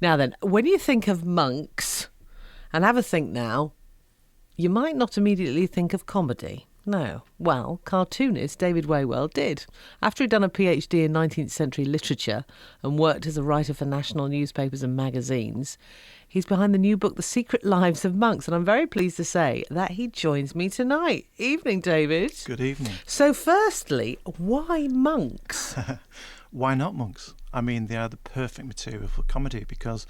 Now then, when you think of monks, and have a think now, you might not immediately think of comedy. No. Well, cartoonist David Waywell did. After he'd done a PhD in 19th century literature and worked as a writer for national newspapers and magazines, he's behind the new book, The Secret Lives of Monks. And I'm very pleased to say that he joins me tonight. Evening, David. Good evening. So firstly, why monks? Why not monks? I mean, they are the perfect material for comedy because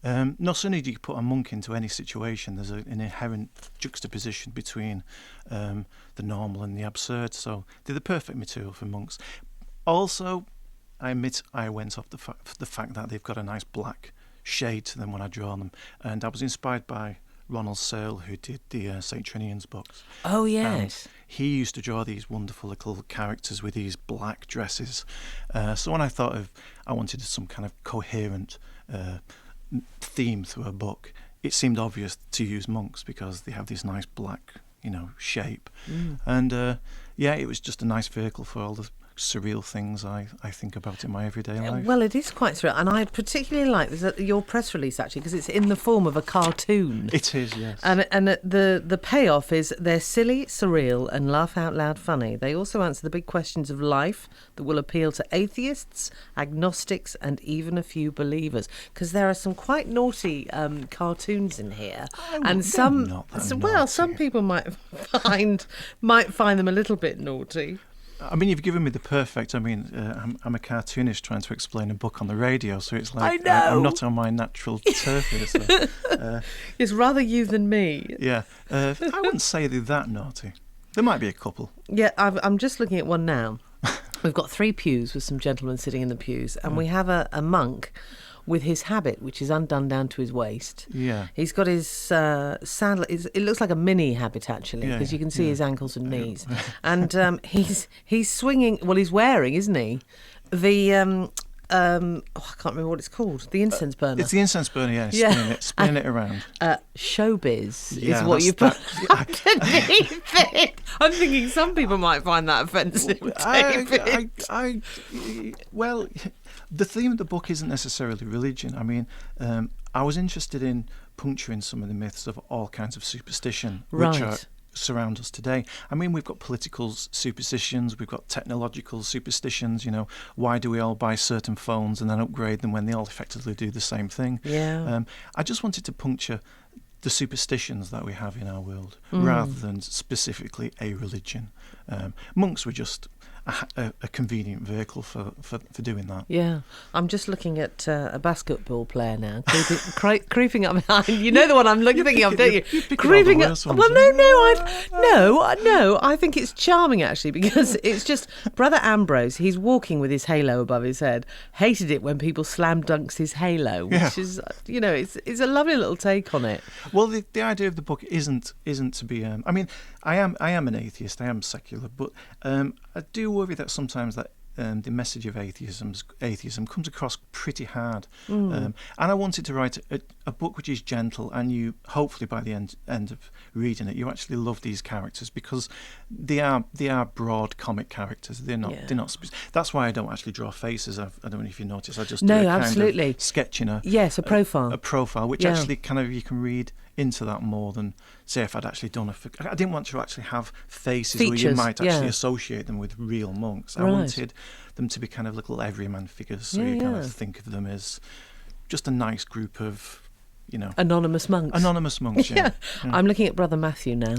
not only do you put a monk into any situation, there's an inherent juxtaposition between the normal and the absurd. So they're the perfect material for monks. Also, I admit I went off the fact that they've got a nice black shade to them when I draw them. And I was inspired by Ronald Searle, who did the St. Trinian's books. Oh, yes. He used to draw these wonderful little characters with these black dresses. So when I wanted some kind of coherent theme through a book, it seemed obvious to use monks because they have this nice black, shape. And it was just a nice vehicle for all the surreal things I think about in my everyday life. Well, it is quite surreal, and I particularly like your press release actually because it's in the form of a cartoon. It is, yes. And the payoff is they're silly, surreal, and laugh out loud funny. They also answer the big questions of life that will appeal to atheists, agnostics, and even a few believers. Because there are some quite naughty cartoons in here, and some people might find them a little bit naughty. I mean, you've given me the perfect. I mean, I'm a cartoonist trying to explain a book on the radio, so it's like I'm not on my natural turf here. So, it's rather you than me. Yeah, I wouldn't say they're that naughty. There might be a couple. Yeah, I'm just looking at one now. We've got 3 pews with some gentlemen sitting in the pews, and we have a monk with his habit, which is undone down to his waist. Yeah. He's got his sandal. It looks like a mini habit, actually, because you can see his ankles and knees. And he's swinging, well, he's wearing, isn't he, the... I can't remember what it's called. The incense burner. It's the incense burner, spinning it around. Showbiz is what you put underneath it. I'm thinking some people might find that offensive, David. Well, the theme of the book isn't necessarily religion. I mean, I was interested in puncturing some of the myths of all kinds of superstition, which surround us today. I mean, we've got political superstitions, we've got technological superstitions. Why do we all buy certain phones and then upgrade them when they all effectively do the same thing? Yeah. I just wanted to puncture the superstitions that we have in our world rather than specifically a religion. Monks were just a convenient vehicle for doing that. Yeah, I'm just looking at a basketball player now, creeping up behind. You know the one I'm thinking of, don't you? Creeping up. Well, no. I think it's charming actually because it's just Brother Ambrose. He's walking with his halo above his head. Hated it when people slam dunks his halo, which is, it's a lovely little take on it. Well, the idea of the book isn't to be. I mean, I am an atheist. I am secular, but I do worry that sometimes that the message of atheism comes across pretty hard. And I wanted to write a book which is gentle, and you hopefully by the end of reading it, you actually love these characters because they are broad comic characters. They're not. That's why I don't actually draw faces. I don't know if you notice. I just do a kind of sketch in a profile. A profile, which actually kind of you can read into that more than say if I'd actually done I didn't want to actually have faces where you might actually associate them with real monks. I wanted them to be kind of little everyman figures, so you kind of think of them as just a nice group of, anonymous monks. Anonymous monks, yeah. I'm looking at Brother Matthew now.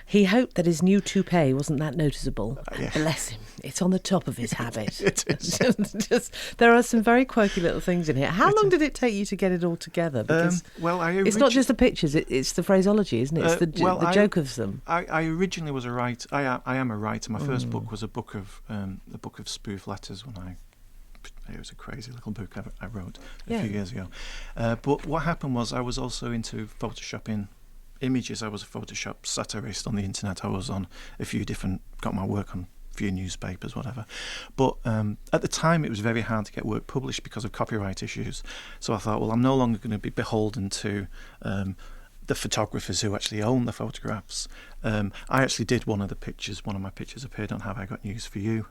He hoped that his new toupee wasn't that noticeable. Bless him. It's on the top of his habit. It is. There are some very quirky little things in here. How long did it take you to get it all together? Because it's not just the pictures, it's the phraseology, isn't it? It's the joke of them. I originally was a writer. I am a writer. My first book was a book of spoof letters it was a crazy little book I wrote a few years ago. But what happened was I was also into photoshopping images. I was a Photoshop satirist on the internet. I was on got my work on a few newspapers, whatever. But at the time, it was very hard to get work published because of copyright issues. So I thought, well, I'm no longer going to be beholden to the photographers who actually own the photographs. I actually did one of the pictures. One of my pictures appeared on Have I Got News for You?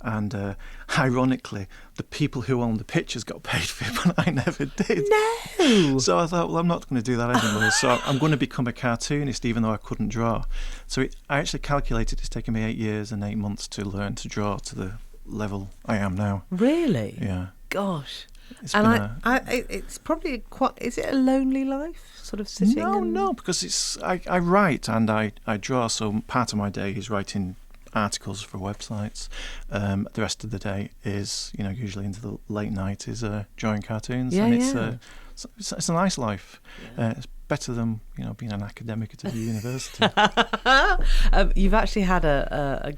And ironically, the people who owned the pictures got paid for it, but I never did. No! So I thought, well, I'm not going to do that anymore. So I'm going to become a cartoonist, even though I couldn't draw. So I actually calculated it's taken me 8 years and 8 months to learn to draw to the level I am now. Really? Yeah. Gosh. It's And it's probably is it a lonely life, sort of sitting? No, because I write and I draw, so part of my day is writing articles for websites. The rest of the day is, usually into the late night is drawing cartoons. Yeah, and it's a nice life. It's better than being an academic at a university. You've actually had a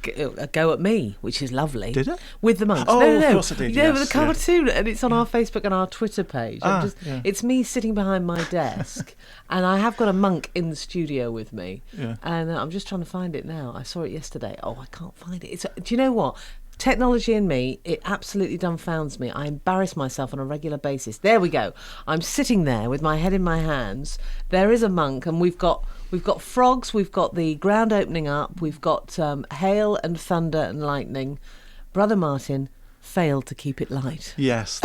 go at me, which is lovely. Did it? With the monks. Oh, no. of course I did. Yeah, Yes, with the cartoon, and it's on our Facebook and our Twitter page. Yeah. It's me sitting behind my desk, and I have got a monk in the studio with me. Yeah. And I'm just trying to find it now. I saw it yesterday. Oh, I can't find it. Do you know what? Technology and me, it absolutely dumbfounds me. I embarrass myself on a regular basis. There we go. I'm sitting there with my head in my hands. There is a monk, and we've got frogs. We've got the ground opening up. We've got hail and thunder and lightning. Brother Martin failed to keep it light. Yes.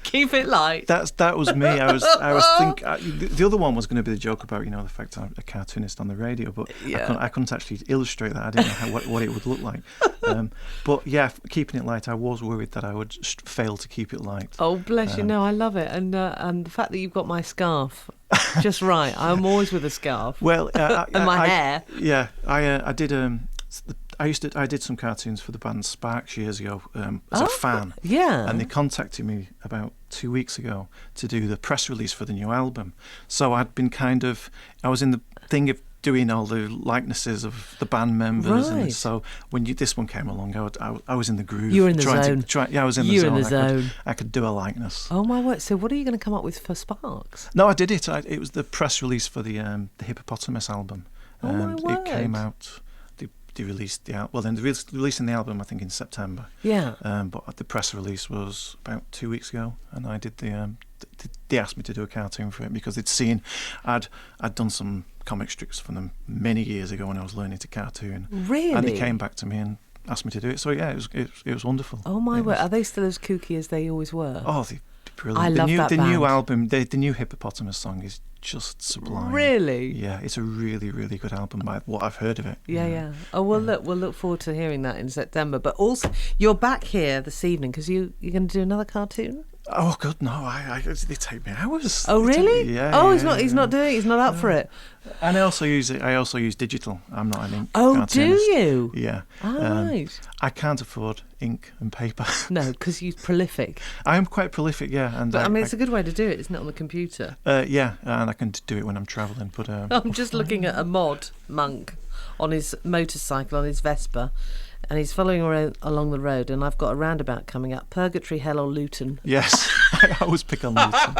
Keep it light. That was me. I was thinking the other one was going to be the joke about the fact I'm a cartoonist on the radio, but Yeah. I couldn't actually illustrate that. I didn't know what it would look like. But yeah, keeping it light, I was worried that I would fail to keep it light. Oh, bless you. No, I love it. And the fact that you've got my scarf just right. I'm always with a scarf. Well, and my hair. Yeah, I did. I did some cartoons for the band Sparks years ago as a fan. Yeah. And they contacted me about 2 weeks ago to do the press release for the new album. So I'd been I was in the thing of doing all the likenesses of the band members. Right. And so when this one came along, I was in the groove. You were in the zone. I was in the You were zone. in the zone. I could do a likeness. Oh, my word. So what are you going to come up with for Sparks? No, I did it. It was the press release for the Hippopotamus album. Oh, my word. It came out. They released the album. Well, then they're releasing the album, I think, in September. Yeah. But the press release was about 2 weeks ago, and I did they asked me to do a cartoon for it because they'd seen I'd done some comic strips for them many years ago when I was learning to cartoon. Really? And they came back to me and asked me to do it. So yeah, it was wonderful. Oh, my word. Are they still as kooky as they always were? Oh, they're brilliant. I love that the new band. album, the new Hippopotamus song is just sublime. Really? Yeah, it's a really, really good album by what I've heard of it. Yeah. Oh, well, look, we'll look forward to hearing that in September. But also, you're back here this evening because you're going to do another cartoon? Oh God, no! They take me hours. Oh, really? Yeah. Oh, yeah, he's not doing it. He's not up for it. And I also use digital. I'm not an ink. Oh, cartoonist. do you? Yeah. Right. I can't afford ink and paper. No, because you're prolific. I am quite prolific, yeah. And But I mean, it's a good way to do it, isn't it, on the computer? yeah, and I can do it when I'm travelling. But I'm just looking at a mod monk on his motorcycle, on his Vespa, and he's following along the road, and I've got a roundabout coming up, Purgatory, Hell or Luton. Yes, I always pick on Luton.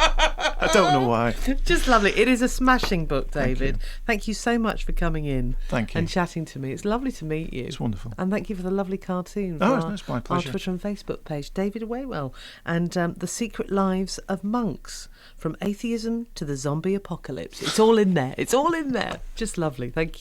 I don't know why. Just lovely. It is a smashing book, David. Thank you so much for coming in. Thank you. And chatting to me. It's lovely to meet you. It's wonderful. And thank you for the lovely cartoon. It's my pleasure. Our Twitter and Facebook page, David Waywell, and The Secret Lives of Monks, from atheism to the zombie apocalypse. It's all in there. It's all in there. Just lovely. Thank you.